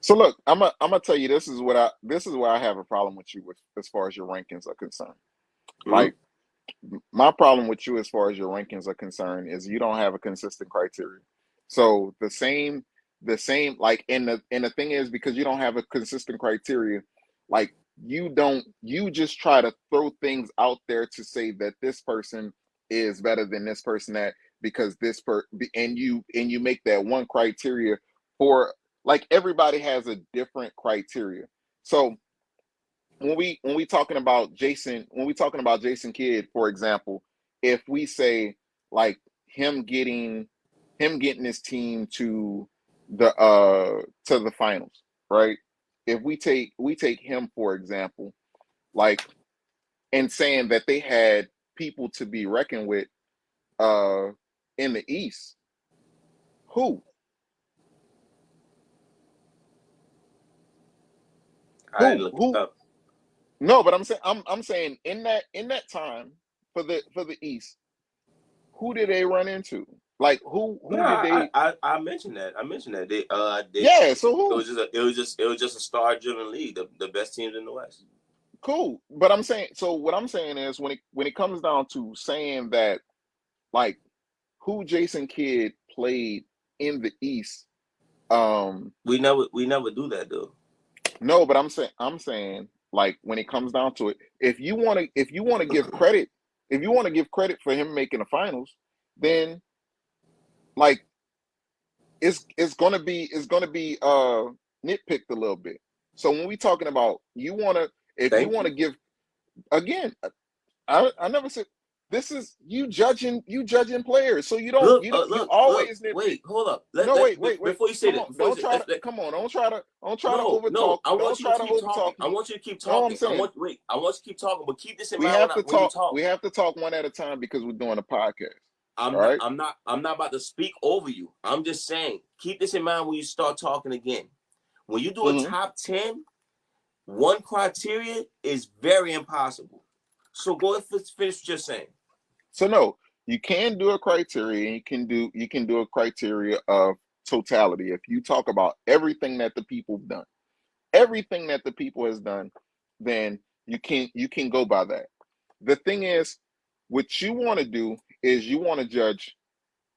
So look, I'm gonna tell you this is where I have a problem with you with as far as your rankings are concerned. Mhm. Like my problem with you as far as your rankings are concerned is you don't have a consistent criteria. So the same like and the thing is because you don't have a consistent criteria, like you just try to throw things out there to say that this person is better than this person that because and you make that one criteria for like everybody has a different criteria. So when we talking about Jason Kidd, for example, if we say like him getting his team to the finals, right? If we take him for example, like and saying that they had people to be reckoned with uh in the East, who? I didn't Who? look it Who? up. No, but I'm saying in that time for the East, who did they run into? Like No, who did they? I mentioned that. I mentioned that they Yeah, so it who? was just a star driven league. The best teams in the West. Cool. But I'm saying so what I'm saying is when it comes down to saying that like who Jason Kidd played in the East, We never do that though. no, but I'm saying like when it comes down to it, if you want to give credit, if you want to give credit for him making the finals, then like it's gonna be nitpicked a little bit. So when we talking about if you Thank want you. to give again, I never said this is you judging players. So you Look. always nitpick. Wait, hold up. No, wait. Before you say Come this, on. Don't try to come on. Don't try to no. overtalk. I want Don't you to try to keep talking. overtalk I me. want you to keep No, I'm talking. saying I want you to keep talking, but keep this in we mind have to when you talk. talk. We have to talk one at a time because we're doing a podcast. I'm All not. right. I'm not. I'm not about to speak over you. I'm just saying, keep this in mind when you start talking again. When you do a hmm top 10, one criteria is very impossible. So go and finish what you're saying. So no, you can do a criteria. You can do a criteria of totality. If you talk about everything that the people has done, then you can go by that. The thing is, what you want to do is you want to judge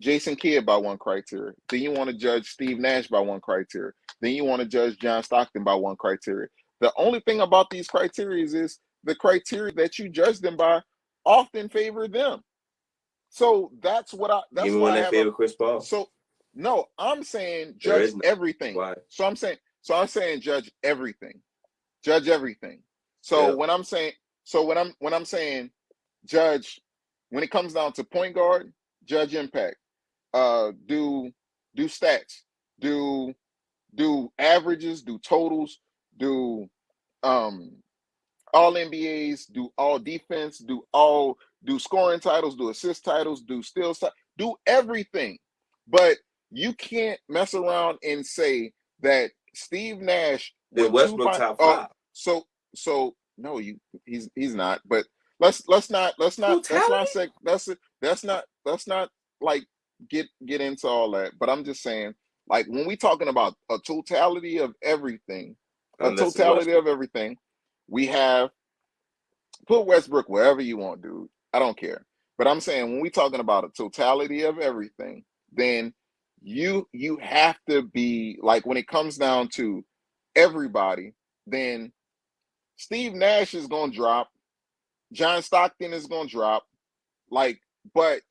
Jason Kidd by one criteria. Then you want to judge Steve Nash by one criteria. Then you want to judge John Stockton by one criteria. The only thing about these criteria is the criteria that you judge them by often favor them. So Give that's me why one I that have a favor Chris Paul. so no, I'm saying There judge is none. everything. Why? So I'm saying judge everything. Judge everything. So Yep. when I'm saying when I'm saying judge when it comes down to point guard, judge impact. Do stats, do do averages, do totals, do um all NBAs, do all defense, do scoring titles, do assist titles, do steals, do everything. But you can't mess around and say that Steve Nash Did went two Westbrook fine. top Oh, five? so no, he's not. But let's not Totality? say let's not like get into all that. But I'm just saying, like when we talking about a Unless it's totality Westbrook. of everything, we have put Westbrook wherever you want, dude. I don't care. But I'm saying when we talking about a totality of everything, then you have to be like when it comes down to everybody, then Steve Nash is gonna drop, John Stockton is gonna drop, like, but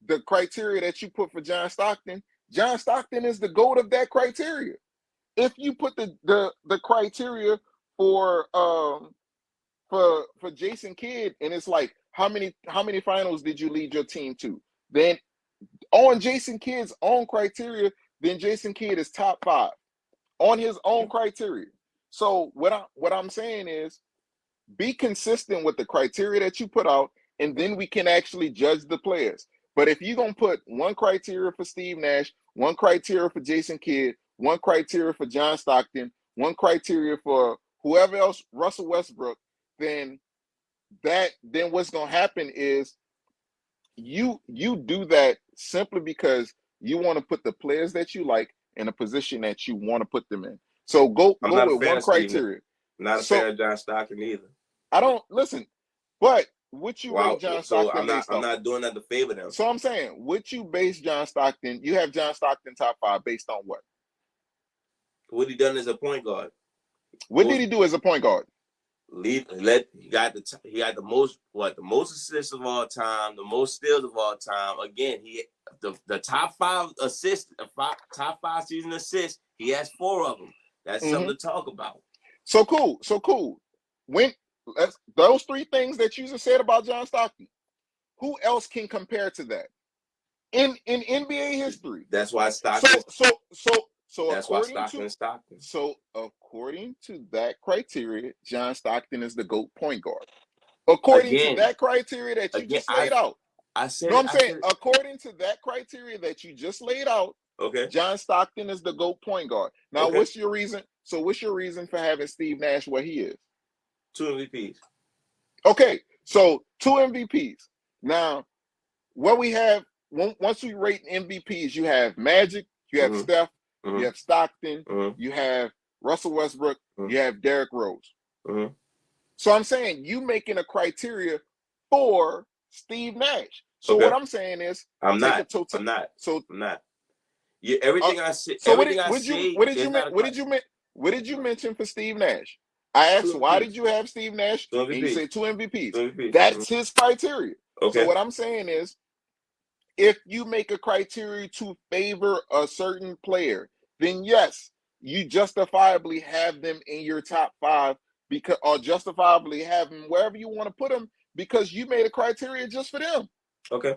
the criteria that you put for John Stockton is the GOAT of that criteria. If you put the criteria for for Jason Kidd, and it's like how many finals did you lead your team to? Then on Jason Kidd's own criteria, then Jason Kidd is top five on his own criteria. So what I'm saying is be consistent with the criteria that you put out, and then we can actually judge the players. But if you're gonna put one criteria for Steve Nash, one criteria for Jason Kidd, one criteria for John Stockton, one criteria for whoever else, Russell Westbrook, then then what's gonna happen is you do that simply because you want to put the players that you like in a position that you want to put them in. So go I'm not a with fan one of Steve. criteria. I'm not a So fan of John Stockton either. I don't listen, but what you rate John So Stockton based I'm off not of? doing that to favor them. So I'm saying, what you base John Stockton? You have John Stockton top 5 based on what? What he done as a point guard. What did he do as a point guard? He got the most assists of all time, the most steals of all time. Again, the top 5 assists, top 5 season assists. He has 4 of them. That's something to talk about. So cool. When those 3 things that you just said about John Stockton, who else can compare to that in NBA history? That's why Stockton. So that's why Stockton. So according to that criteria, John Stockton is the GOAT point guard. According to that criteria that you just laid out. According to that criteria that you just laid out, okay, John Stockton is the GOAT point guard. Now, what's your reason? So what's your reason for having Steve Nash where he is? 2 MVPs. Okay, so 2 MVPs. Now, what we have, once we rate MVPs, you have Magic, you have Steph, you have Stockton, you have Russell Westbrook, you have Derrick Rose. So I'm saying you making a criteria for Steve Nash. So what I'm saying is, I'm not. Yeah, everything I said. So what did you mention for Steve Nash? I asked, why did you have Steve Nash? And you said 2 MVPs. That's his criteria. Okay. So what I'm saying is, if you make a criteria to favor a certain player, then yes, you justifiably have them in your top 5 because, or justifiably have them wherever you want to put them because you made a criteria just for them. Okay.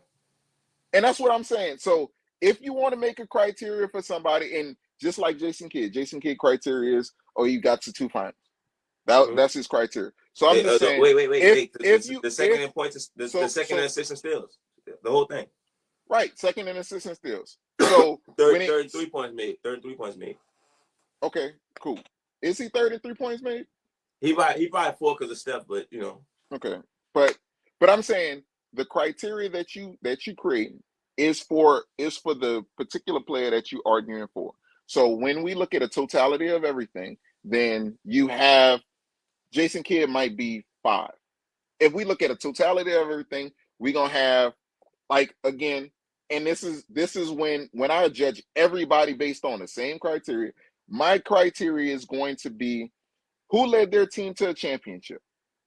And that's what I'm saying. So if you want to make a criteria for somebody, and just like Jason Kidd criteria is, you got to 2 finals. That's his criteria. So I'm just saying. Wait. The second in points, the second in assists and steals, the whole thing. Right, second in assists and steals. So third 3 points made. Okay, cool. Is he third in 3 points made? He probably 4 because of Steph, but you know. Okay, but I'm saying the criteria that you create is for the particular player that you arguing for. So when we look at a totality of everything, then you have Jason Kidd might be 5. If we look at a totality of everything, we're gonna have, like, again, and this is when I judge everybody based on the same criteria. My criteria is going to be who led their team to a championship.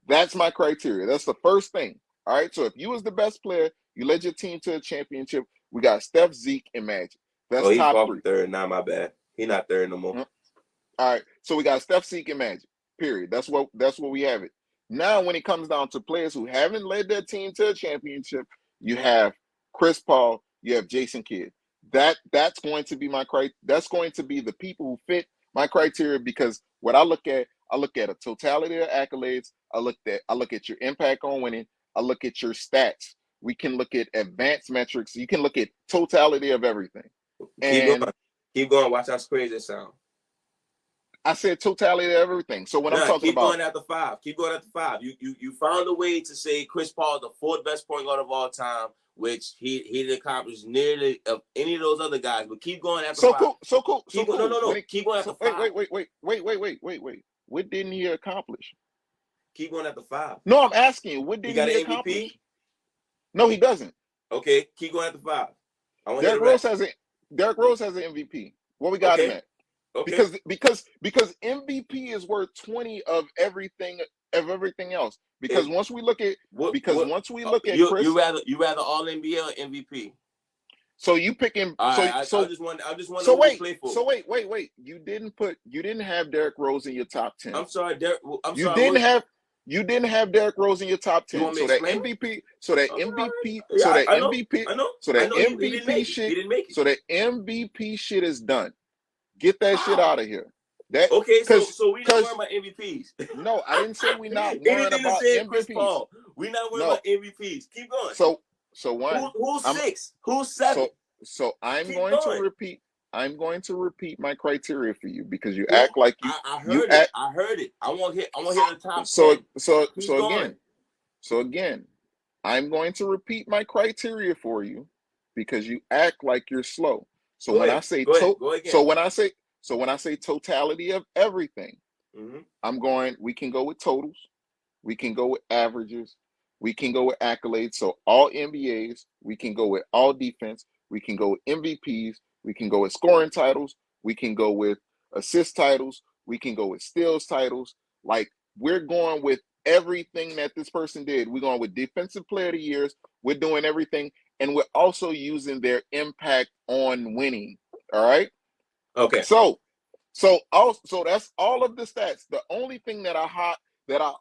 That's my criteria. That's the first thing. All right. So if you was the best player, you led your team to a championship. We got Steph, Zeke, and Magic. That's top 3. Third. Not my bad. He not third no more. All right. So we got Steph, Zeke, and Magic. Period. That's what we have it. Now, when it comes down to players who haven't led their team to a championship, you have Chris Paul, you have Jason Kidd. That's going to be that's going to be the people who fit my criteria, because what I look at a totality of accolades. I look at your impact on winning. I look at your stats. We can look at advanced metrics. You can look at totality of everything. Keep going. Watch how crazy it sounds. I said totality of everything. So when I'm talking about, keep going at the 5. You found a way to say Chris Paul is the 4th best point guard of all time, which he didn't accomplish nearly of any of those other guys. But keep going at the 5. So cool. No. Keep going at the 5. Wait. What didn't he accomplish? Keep going at the 5. No, I'm asking you, what didn't he accomplish? MVP? No, he doesn't. Okay, keep going at the 5. Derrick Rose has an MVP. What we got him at? Okay. Because MVP is worth 20 of everything else. Because once we look at Chris, you rather all NBA or MVP? So you picking? I just want to play for. So wait. You didn't have Derrick Rose in your top 10. I'm sorry, Derrick. You didn't have Derrick Rose in your top 10. So that MVP shit is done. Get that shit out of here. So we not worrying about MVPs. No, I didn't say we're not worrying about MVPs. We're not worrying about MVPs. Keep going. So one. Who's 6? Who's 7? So I'm going to repeat my criteria for you, because you act like you. I heard it. I want to hear the top. So again, I'm going to repeat my criteria for you, because you act like you're slow. So Go when I ahead. say Go ahead. Go again. so when I say totality of everything, Mm-hmm. we can go with totals, we can go with averages, we can go with accolades. So all NBAs, we can go with all defense, we can go with MVPs, we can go with scoring titles, we can go with assist titles, we can go with steals titles. Like we're going with everything that this person did. We're going with defensive player of the years. We're doing everything, and we're also using their impact on winning. All right. Okay. So that's all of the stats. The only thing that I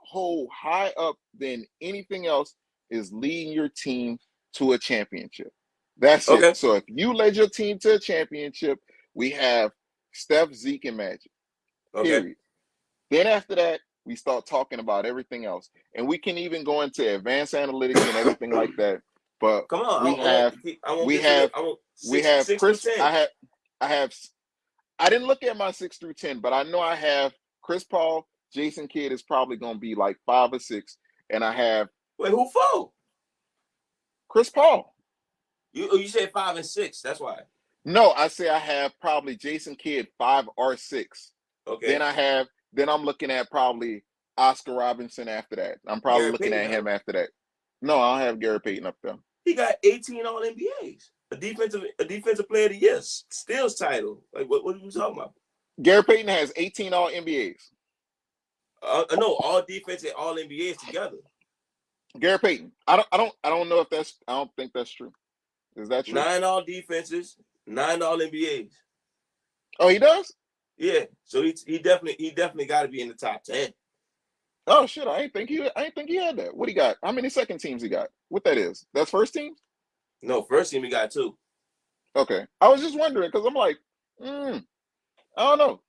hold high up than anything else is leading your team to a championship. That's it. Okay. So if you led your team to a championship, we have Steph, Zeke, and Magic. Okay. Period. Then after that, we start talking about everything else, and we can even go into advanced analytics and everything like that. But Come on. we have I won't we get to the. have I won't we six have six through Chris. 10. I have I didn't look at my 6 through 10, but I know I have Chris Paul, Jason Kidd is probably going to be like 5 or 6, and I have Wait, who for? Chris Paul. You said 5 and 6. That's why. No, I say I have probably Jason Kidd 5 or 6. Okay. Then I'm looking at probably Oscar Robinson after that. I'm probably Gary looking Payton at has him him. after that. No, I don't have Gary Payton up there. He got 18 All NBAs. A defensive player of the year, steals title. Like what are you talking about? Gary Payton has 18 All NBAs. No, all defense and all NBAs together. Gary Payton. I don't know if that's I don't think that's true. Is that true? 9 all defenses, 9 all NBAs. Oh, he does? Yeah, so he definitely got to be in the top 10. Oh shit! I ain't think he had that. What he got? How many second teams he got? What that is? That's first team? No, first team he got 2. Okay. I was just wondering because I'm like, I don't know.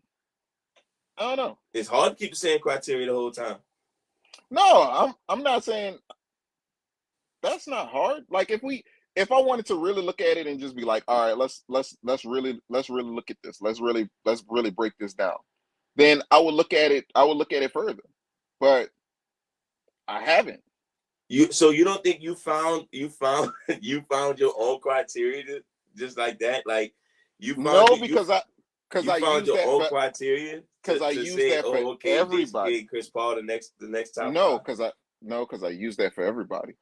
I don't know. It's hard to keep the same criteria the whole time. No, I'm not saying that's not hard. Like if I wanted to really look at it and just be like, all right, let's really look at this. Let's really break this down. Then I would look at it further. But I haven't. So you don't think you found you found your own criteria just like that? Like you found No, you because you I found use your that own for criteria because I to use say, that for oh, okay, Jason everybody. Kidd, Chris Paul, the next top No, 5. because I use that for everybody.